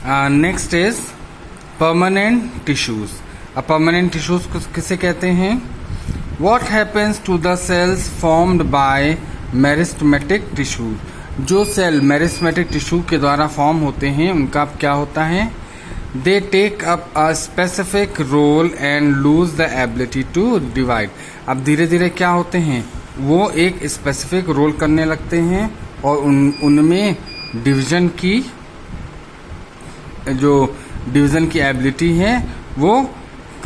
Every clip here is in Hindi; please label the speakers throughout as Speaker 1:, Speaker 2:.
Speaker 1: Next is permanent tissues. अब परमानेंट टिश्यूज को किसे कहते हैं? What happens to the cells formed by meristematic tissues. जो सेल मेरिस्टेमेटिक टिश्यू के द्वारा फॉर्म होते हैं उनका क्या होता है? They take up a specific role and lose the ability to divide. अब धीरे धीरे क्या होते हैं? वो एक स्पेसिफिक रोल करने लगते हैं और उनमें डिवीजन की एबिलिटी है वो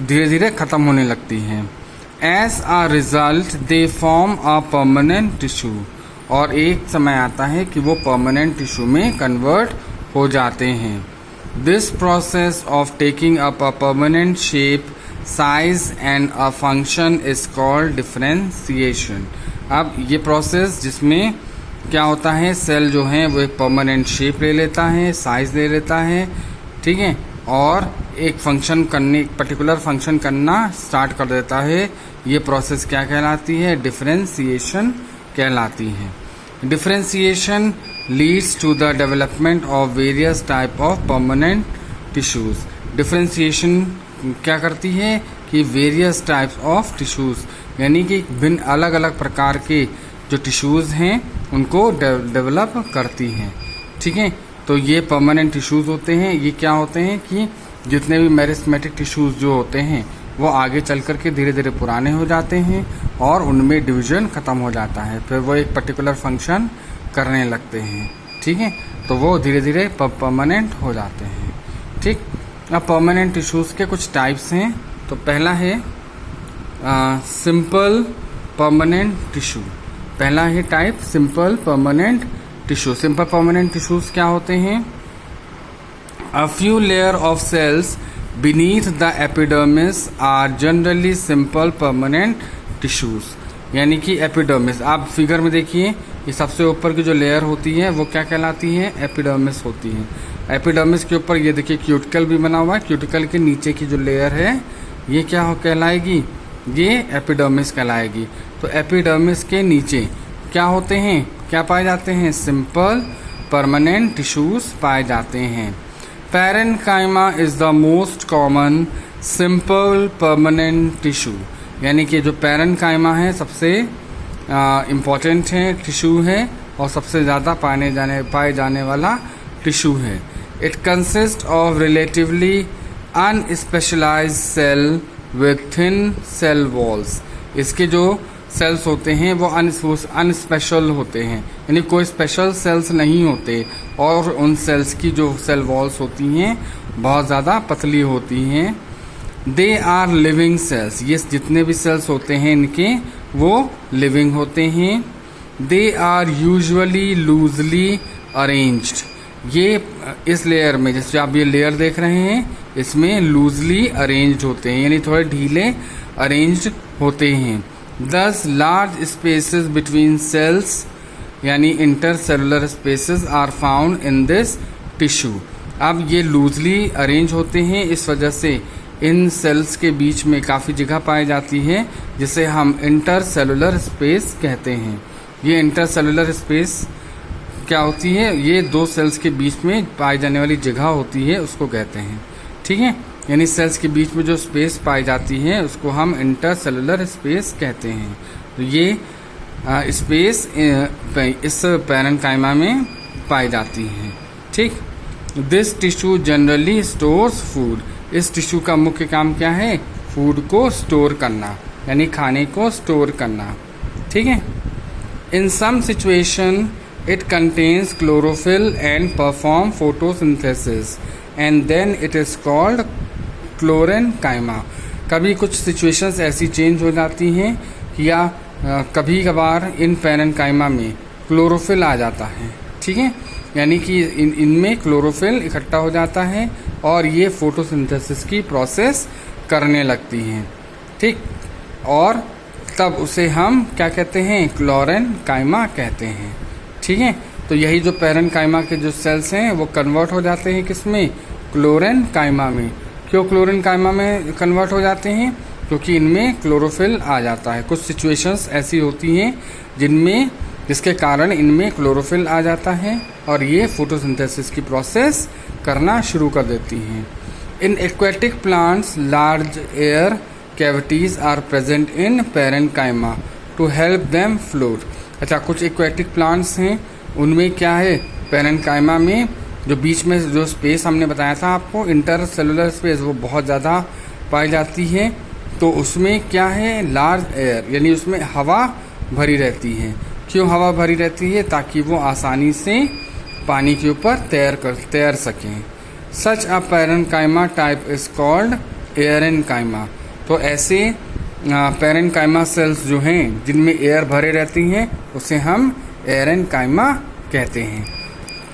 Speaker 1: धीरे धीरे खत्म होने लगती है। As a result they form a permanent tissue. और एक समय आता है कि वो परमानेंट टिश्यू में कन्वर्ट हो जाते हैं। This process of taking up a permanent shape, size and a function is called differentiation. अब ये प्रोसेस जिसमें क्या होता है, सेल जो है वो एक परमानेंट शेप ले लेता है, साइज ले लेता है, ठीक है, और एक पर्टिकुलर फंक्शन करना स्टार्ट कर देता है। ये प्रोसेस क्या कहलाती है? डिफरेंशिएशन कहलाती है। Differentiation leads to the development of various type of permanent tissues. Differentiation क्या करती है कि वेरियस टाइप्स ऑफ टिश्यूज, यानी कि भिन्न अलग अलग प्रकार के जो टिश्यूज हैं उनको डेवलप करती हैं, ठीक है। तो ये परमानेंट टिश्यूज होते हैं। ये क्या होते हैं कि जितने भी मेरिस्टेमेटिक टिश्यूज जो होते हैं वो आगे चल करके धीरे धीरे पुराने हो जाते हैं और उनमें डिवीजन खत्म हो जाता है, फिर वो एक पर्टिकुलर फंक्शन करने लगते हैं, ठीक है। तो वो धीरे धीरे परमानेंट हो जाते हैं, ठीक। अब परमानेंट टिश्यूज के कुछ टाइप्स हैं। तो पहला है सिंपल परमानेंट टिश्यू। पहला है type simple permanent tissue. Simple permanent tissues क्या होते हैं? A few layer of cells beneath the epidermis are generally simple permanent tissues. यानी कि एपिडर्मिस, आप फिगर में देखिए, ये सबसे ऊपर की जो लेयर होती है वो क्या कहलाती है? एपिडर्मिस होती है। एपिडर्मिस के ऊपर ये देखिए क्यूटिकल भी बना हुआ है। क्यूटिकल के नीचे की जो लेयर है ये क्या कहलाएगी? ये एपिडर्मिस कहलाएगी। तो एपिडर्मिस के नीचे क्या होते हैं, क्या पाए जाते हैं? सिंपल परमानेंट टिश्यूज पाए जाते हैं। Parenchyma is the most common simple permanent tissue. यानी कि जो पैरेन्काइमा है सबसे इम्पॉर्टेंट है टिश्यू है और सबसे ज़्यादा पाए जाने वाला टिश्यू है। It consist of relatively unspecialized cell with thin cell walls. इसके जो सेल्स होते हैं वो अनस्पेशल होते हैं, यानी कोई स्पेशल सेल्स नहीं होते, और उन सेल्स की जो सेल वॉल्स होती हैं बहुत ज़्यादा पतली होती हैं। They are living cells. ये जितने भी सेल्स होते हैं इनके वो लिविंग होते हैं। They are usually loosely arranged. ये इस लेयर में, जैसे आप ये लेयर देख रहे हैं, इसमें लूजली अरेंज्ड होते हैं, यानी थोड़े ढीले अरेंज्ड होते हैं। Thus large spaces between cells यानी intercellular spaces are found in this tissue. अब ये लूजली अरेंज होते हैं, इस वजह से इन सेल्स के बीच में काफ़ी जगह पाई जाती है, जिसे हम इंटरसेलुलर स्पेस कहते हैं। ये इंटरसेलुलर स्पेस क्या होती है? ये दो सेल्स के बीच में पाई जाने वाली जगह होती है, उसको कहते हैं, ठीक है। यानी सेल्स के बीच में जो स्पेस पाई जाती है उसको हम इंटरसेलुलर स्पेस कहते हैं। तो ये स्पेस इस पैरेन्काइमा में पाई जाती है, ठीक। This tissue generally stores food. इस टिश्यू का मुख्य काम क्या है? फूड को स्टोर करना, यानी खाने को स्टोर करना, ठीक है। In some situation it contains chlorophyll and perform photosynthesis and then it is called chlorenchyma. कभी कुछ सिचुएशंस ऐसी चेंज हो जाती हैं या कभी कभार इन पैरेन्काइमा में क्लोरोफिल आ जाता है, ठीक है, यानी कि इनमें क्लोरोफिल इकट्ठा हो जाता है और ये फोटोसिंथेसिस की प्रोसेस करने लगती हैं, ठीक। और तब उसे हम क्या कहते हैं? क्लोरेन्काइमा कहते हैं, ठीक है। तो यही जो पैरेन्काइमा के जो सेल्स हैं वो कन्वर्ट हो जाते हैं किसमें? क्लोरेन्काइमा में। क्यों क्लोरेन्काइमा में कन्वर्ट हो जाते हैं? क्योंकि इनमें क्लोरोफिल आ जाता है। कुछ सिचुएशंस ऐसी होती हैं जिनमें जिसके कारण इनमें क्लोरोफिल आ जाता है और ये फोटोसिंथेसिस की प्रोसेस करना शुरू कर देती हैं। In aquatic plants large air cavities are present in parenchyma to help them float. अच्छा, कुछ एक्वेटिक प्लांट्स हैं, उनमें क्या है, पैरेन्काइमा में जो बीच में जो स्पेस हमने बताया था आपको, इंटर सेलुलर स्पेस, वो बहुत ज़्यादा पाई जाती है। तो उसमें क्या है, लार्ज एयर, यानी उसमें हवा भरी रहती है। क्यों हवा भरी रहती है? ताकि वो आसानी से पानी के ऊपर तैर सकें। सच अ पैरेन्काइमा टाइप इज कॉल्ड एयरेन्काइमा। तो ऐसे पैरेन्काइमा सेल्स जो हैं जिनमें एयर भरे रहती हैं उसे हम एयरेन्काइमा कहते हैं।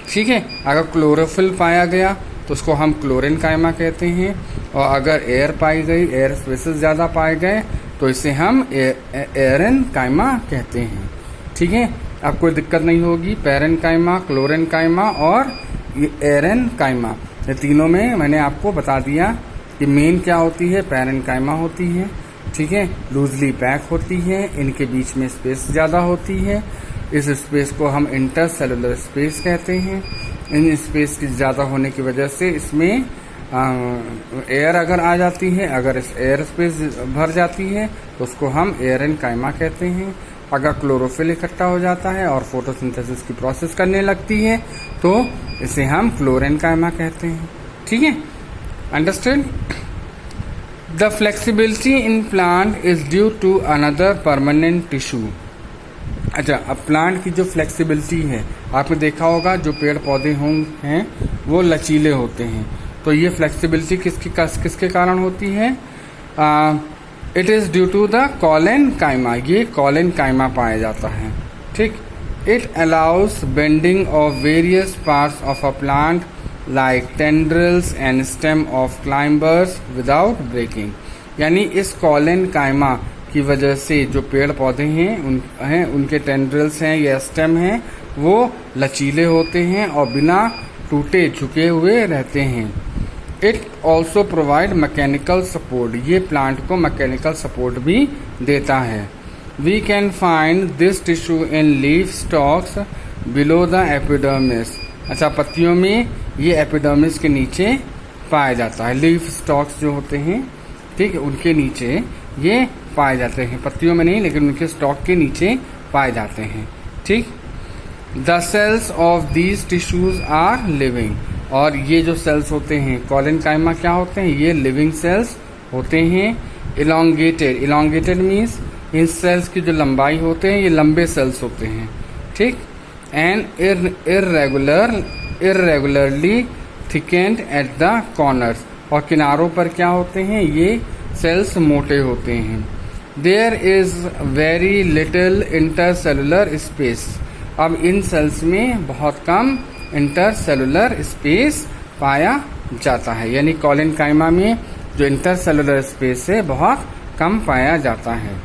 Speaker 1: ठीक है, अगर क्लोरोफिल पाया गया तो उसको हम क्लोरेन्काइमा कहते हैं, और अगर एयर पाई गई, एयर स्पेसेस ज़्यादा पाए गए तो इसे हम एयरेन्काइमा कहते हैं। ठीक है, अब कोई दिक्कत नहीं होगी। पैरेन्काइमा, क्लोरेन्काइमा और एयरेन्काइमा, ये तीनों में मैंने आपको बता दिया कि मेन क्या होती है, पैरेन्काइमा होती है। ठीक है, लूजली पैक होती है, इनके बीच में स्पेस ज़्यादा होती है। इस स्पेस को हम इंटरसेलुलर स्पेस कहते हैं। इन स्पेस की ज़्यादा होने की वजह से इसमें एयर अगर आ जाती है, अगर इस एयर स्पेस भर जाती है तो उसको हम एयरेन्काइमा कहते हैं। अगर क्लोरोफिल इकट्ठा हो जाता है और फोटोसिंथेसिस की प्रोसेस करने लगती है तो इसे हम क्लोरेन्काइमा कहते हैं। ठीक है, understand? The flexibility in plant is due to another permanent tissue. अच्छा, अब प्लांट की जो फ्लेक्सिबिलिटी है, आपने देखा होगा जो पेड़ पौधे हैं वो लचीले होते हैं, तो ये फ्लेक्सिबिलिटी किसके कारण होती है? It is due to the collenchyma, ये कॉलेनकाइमा पाया जाता है। ठीक, it allows bending of various parts of a plant like tendrils and stem of climbers without breaking. यानी इस कॉलेनकाइमा की वजह से जो पेड़ पौधे हैं उनके टेंड्रिल्स हैं या स्टेम हैं वो लचीले होते हैं और बिना टूटे झुके हुए रहते हैं। It also provide mechanical support, ये प्लांट को मैकेनिकल सपोर्ट भी देता है। We can find this tissue in leaf stalks below the epidermis. अच्छा, पत्तियों में ये एपिडर्मिस के नीचे पाया जाता है। लीफ स्टॉक्स जो होते हैं, ठीक है, उनके नीचे ये पाए जाते हैं, पत्तियों में नहीं लेकिन उनके स्टॉक के नीचे पाए जाते हैं। ठीक, the cells of these tissues are living, और ये जो सेल्स होते हैं कॉलेनकाइमा क्या होते हैं, ये लिविंग सेल्स होते हैं। इलोंगेटेड, इलोंगेटेड मीन्स इन सेल्स की जो लंबाई होते हैं ये लंबे सेल्स होते हैं। ठीक, and irregularly thickened at the corners, और किनारों पर क्या होते हैं, ये सेल्स मोटे होते हैं। There is very little intercellular space, अब इन सेल्स में बहुत कम इंटरसेलुलर स्पेस पाया जाता है, यानी कॉलेनकाइमा में जो इंटरसेलुलर स्पेस है बहुत कम पाया जाता है।